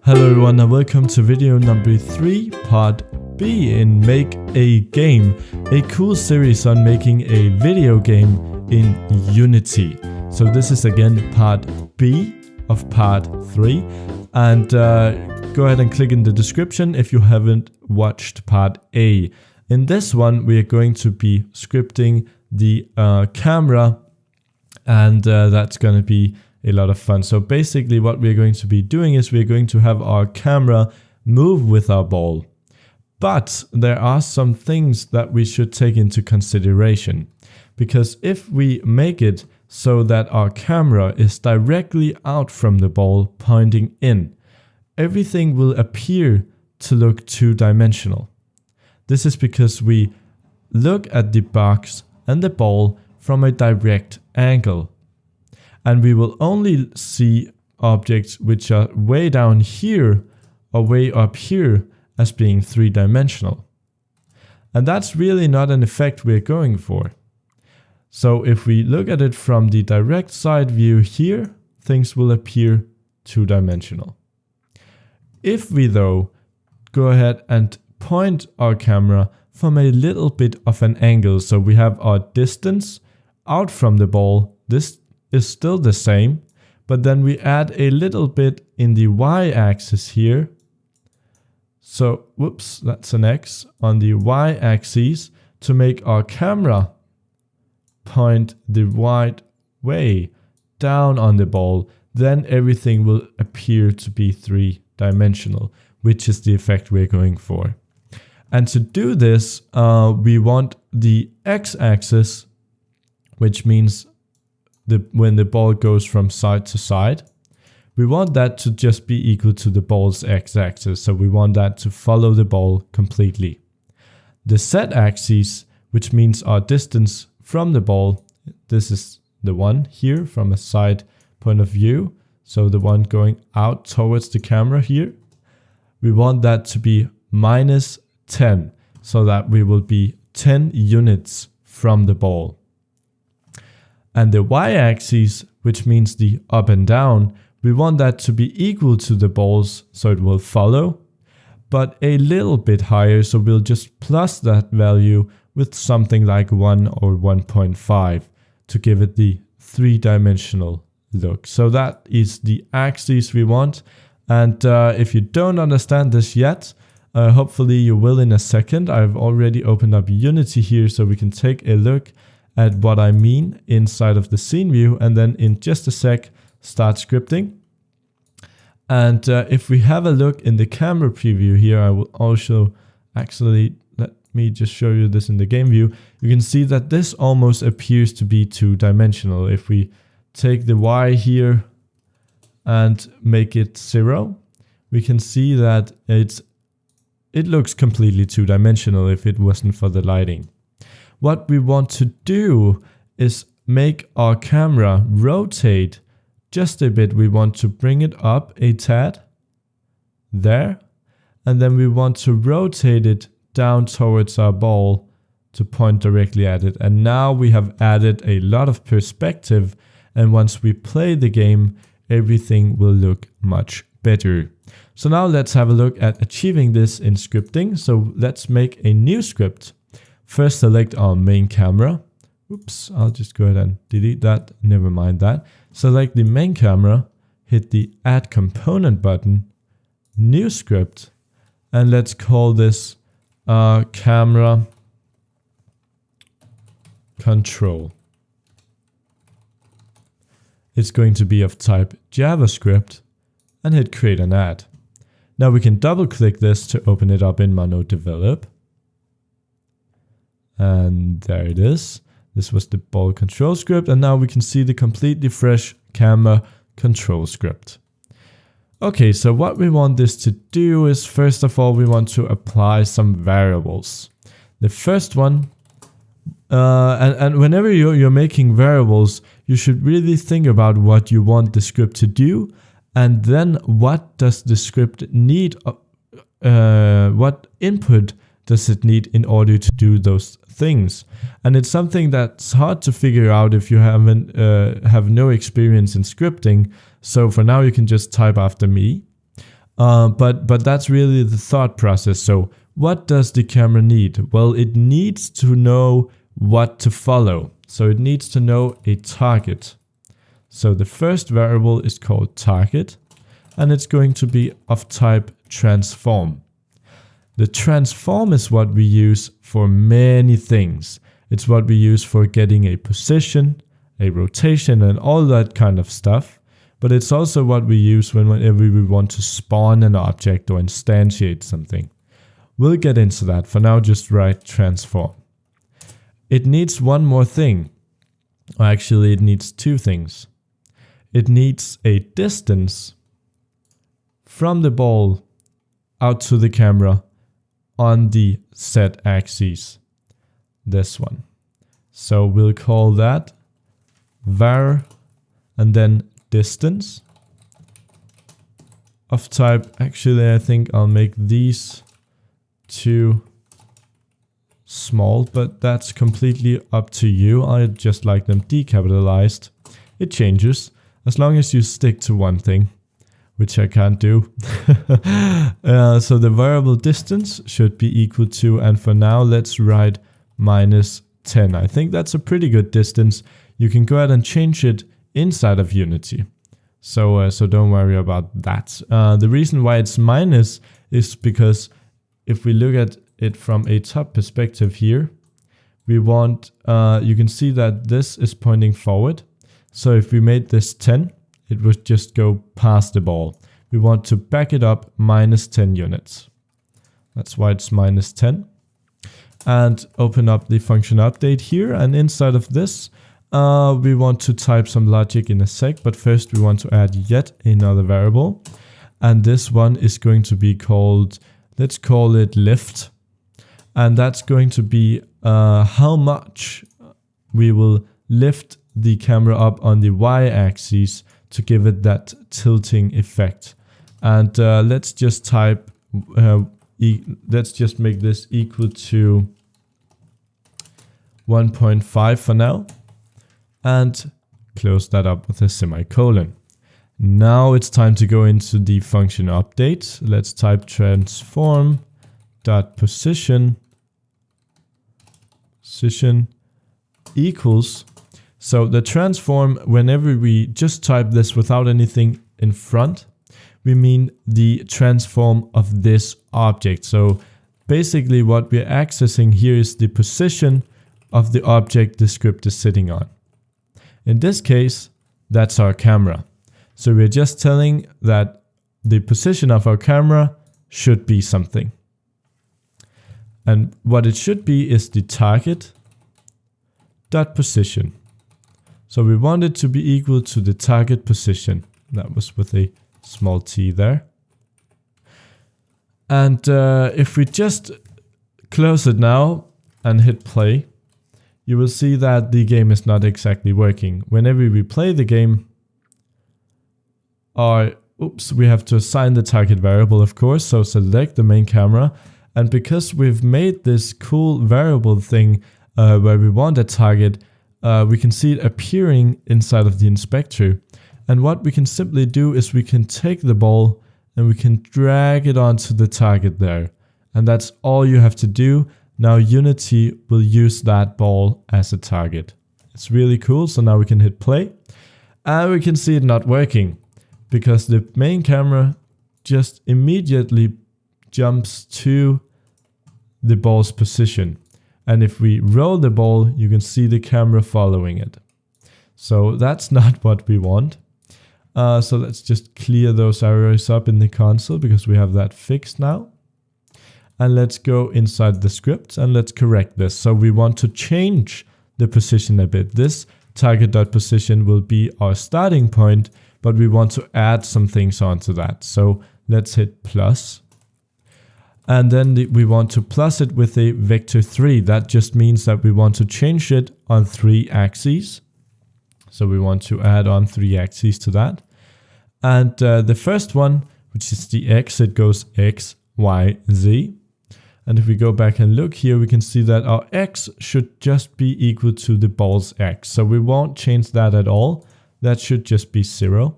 Hello everyone and welcome to video number 3, part B in Make a Game, a cool series on making a video game in Unity. So this is again part B of part 3, and go ahead and click in the description if you haven't watched part A. In this one we are going to be scripting the camera, and that's going to be a lot of fun. So basically what we're going to be doing is we're going to have our camera move with our ball. But there are some things that we should take into consideration, because if we make it so that our camera is directly out from the ball pointing in, everything will appear to look two-dimensional. This is because we look at the box and the ball from a direct angle. And we will only see objects which are way down here or way up here as being three-dimensional. And that's really not an effect we're going for. So if we look at it from the direct side view here, things will appear two-dimensional. If we though go ahead and point our camera from a little bit of an angle, so we have our distance out from the ball, this is still the same, but then we add a little bit in the y-axis here. So, whoops, that's an X on the y-axis to make our camera point the right way down on the ball. Then everything will appear to be three-dimensional, which is the effect we're going for. And to do this, we want the x-axis, which means when the ball goes from side to side, we want that to just be equal to the ball's x-axis. So we want that to follow the ball completely. The z-axis, which means our distance from the ball, this is the one here from a side point of view. So the one going out towards the camera here, we want that to be -10, so that we will be 10 units from the ball. And the y-axis, which means the up and down, we want that to be equal to the balls, so it will follow, but a little bit higher, so we'll just plus that value with something like 1 or 1.5 to give it the three-dimensional look. So that is the axis we want. And if you don't understand this yet, hopefully you will in a second. I've already opened up Unity here so we can take a look at what I mean inside of the scene view, and then in just a sec start scripting. And if we have a look in the camera preview here, I will also actually, let me just show you this in the game view. You can see that this almost appears to be two-dimensional. If we take the Y here and make it 0, we can see that it looks completely two-dimensional if it wasn't for the lighting. What we want to do is make our camera rotate just a bit. We want to bring it up a tad there, and then we want to rotate it down towards our ball to point directly at it. And now we have added a lot of perspective, and once we play the game, everything will look much better. So now let's have a look at achieving this in scripting. So let's make a new script. First, select our main camera. Oops, I'll just go ahead and delete that. Never mind that. Select the main camera, hit the Add Component button, New Script, and let's call this Camera Control. It's going to be of type JavaScript, and hit Create and Add. Now we can double click this to open it up in MonoDevelop. And there it is. This was the ball control script, and now we can see the completely fresh camera control script. Okay, so what we want this to do is, first of all, we want to apply some variables. The first one, and whenever you're making variables, you should really think about what you want the script to do, and then what does the script need, what input does it need in order to do those things. And it's something that's hard to figure out if you have no experience in scripting. So for now you can just type after me. But that's really the thought process. So what does the camera need? Well, it needs to know what to follow. So it needs to know a target. So the first variable is called target, and it's going to be of type transform. The transform is what we use for many things. It's what we use for getting a position, a rotation, and all that kind of stuff. But it's also what we use whenever we want to spawn an object or instantiate something. We'll get into that. For now, just write transform. It needs one more thing. Or actually, it needs two things. It needs a distance from the ball out to the camera on the Z axis. This one. So we'll call that var and then distance of type. Actually, I think I'll make these two small, but that's completely up to you. I just like them decapitalized. It changes as long as you stick to one thing, which I can't do. So the variable distance should be equal to, and for now let's write -10. I think that's a pretty good distance. You can go ahead and change it inside of Unity. So don't worry about that. The reason why it's minus is because if we look at it from a top perspective here, we want, you can see that this is pointing forward. So if we made this 10, it would just go past the ball. We want to back it up -10 units. That's why it's -10. And open up the function update here. And inside of this, we want to type some logic in a sec. But first we want to add yet another variable. And this one is going to be called, let's call it lift. And that's going to be how much we will lift the camera up on the y-axis to give it that tilting effect. And let's just type, let's just make this equal to 1.5 for now. And close that up with a semicolon. Now it's time to go into the function update. Let's type transform.position equals. So the transform, whenever we just type this without anything in front, we mean the transform of this object. So basically what we're accessing here is the position of the object the script is sitting on. In this case, that's our camera. So we're just telling that the position of our camera should be something. And what it should be is the target dot position. So we want it to be equal to the target position. That was with a small t there. And if we just close it now and hit play, you will see that the game is not exactly working. Whenever we play the game, we have to assign the target variable, of course. So select the main camera. And because we've made this cool variable thing where we want a target, we can see it appearing inside of the inspector. And what we can simply do is we can take the ball and we can drag it onto the target there. And that's all you have to do. Now Unity will use that ball as a target. It's really cool. So now we can hit play and we can see it not working because the main camera just immediately jumps to the ball's position. And if we roll the ball, you can see the camera following it. So that's not what we want. So let's just clear those errors up in the console because we have that fixed now. And let's go inside the script and let's correct this. So we want to change the position a bit. This target.position will be our starting point, but we want to add some things onto that. So let's hit plus. And then we want to plus it with a vector 3. That just means that we want to change it on 3 axes. So we want to add on 3 axes to that. And the first one, which is the x, it goes x, y, z. And if we go back and look here, we can see that our x should just be equal to the ball's x. So we won't change that at all. That should just be 0.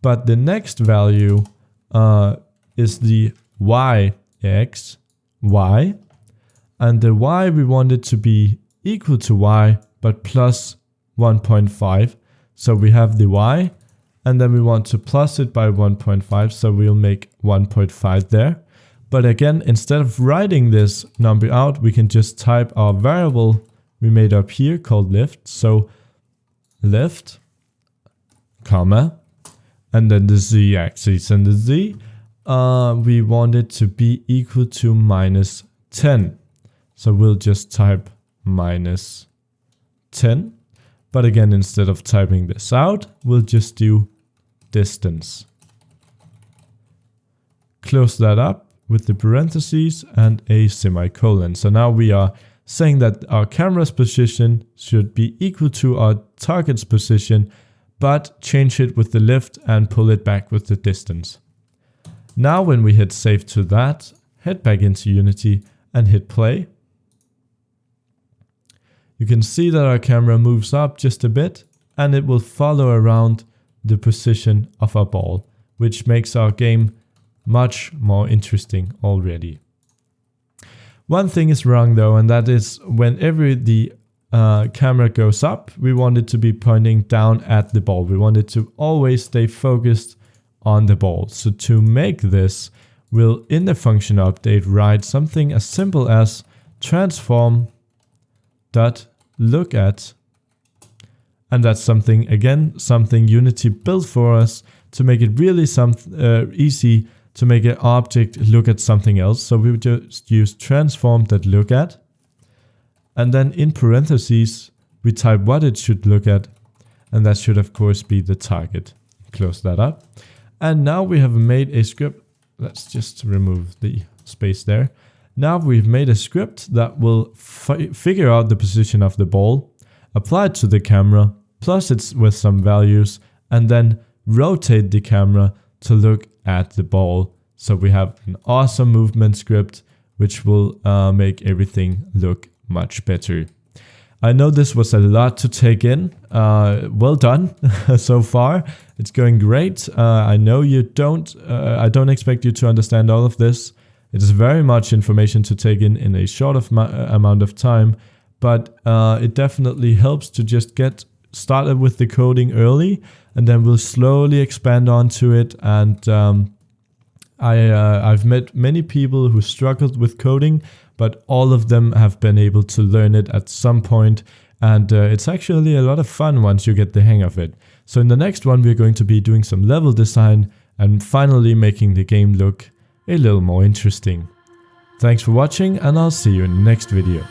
But the next value is the y-x, y, and the y we want it to be equal to y, but plus 1.5. So we have the y, and then we want to plus it by 1.5, so we'll make 1.5 there. But again, instead of writing this number out, we can just type our variable we made up here called lift. So lift, comma, and then the z-axis, and the z, we want it to be equal to minus 10. So we'll just type minus 10. But again, instead of typing this out, we'll just do distance. Close that up with the parentheses and a semicolon. So now we are saying that our camera's position should be equal to our target's position, but change it with the lift and pull it back with the distance. Now when we hit save to that, head back into Unity and hit play. You can see that our camera moves up just a bit, and it will follow around the position of our ball, which makes our game much more interesting already. One thing is wrong though, and that is whenever the camera goes up, we want it to be pointing down at the ball. We want it to always stay focused on the ball. So to make this, we'll in the function update write something as simple as transform.lookAt, and that's something Unity built for us to make it really easy to make an object look at something else. So we would just use transform.lookAt, and then in parentheses we type what it should look at, and that should of course be the target. Close that up, and now we have made a script. Let's just remove the space there. Now we've made a script that will figure out the position of the ball, apply it to the camera, plus it with some values, and then rotate the camera to look at the ball. So we have an awesome movement script which will make everything look much better. I know this was a lot to take in. Well done so far. It's going great. I know you don't. I don't expect you to understand all of this. It is very much information to take in a short amount of time, but it definitely helps to just get started with the coding early, and then we'll slowly expand onto it. And I've met many people who struggled with coding, but all of them have been able to learn it at some point, and it's actually a lot of fun once you get the hang of it. So in the next one, we're going to be doing some level design and finally making the game look a little more interesting. Thanks for watching, and I'll see you in the next video.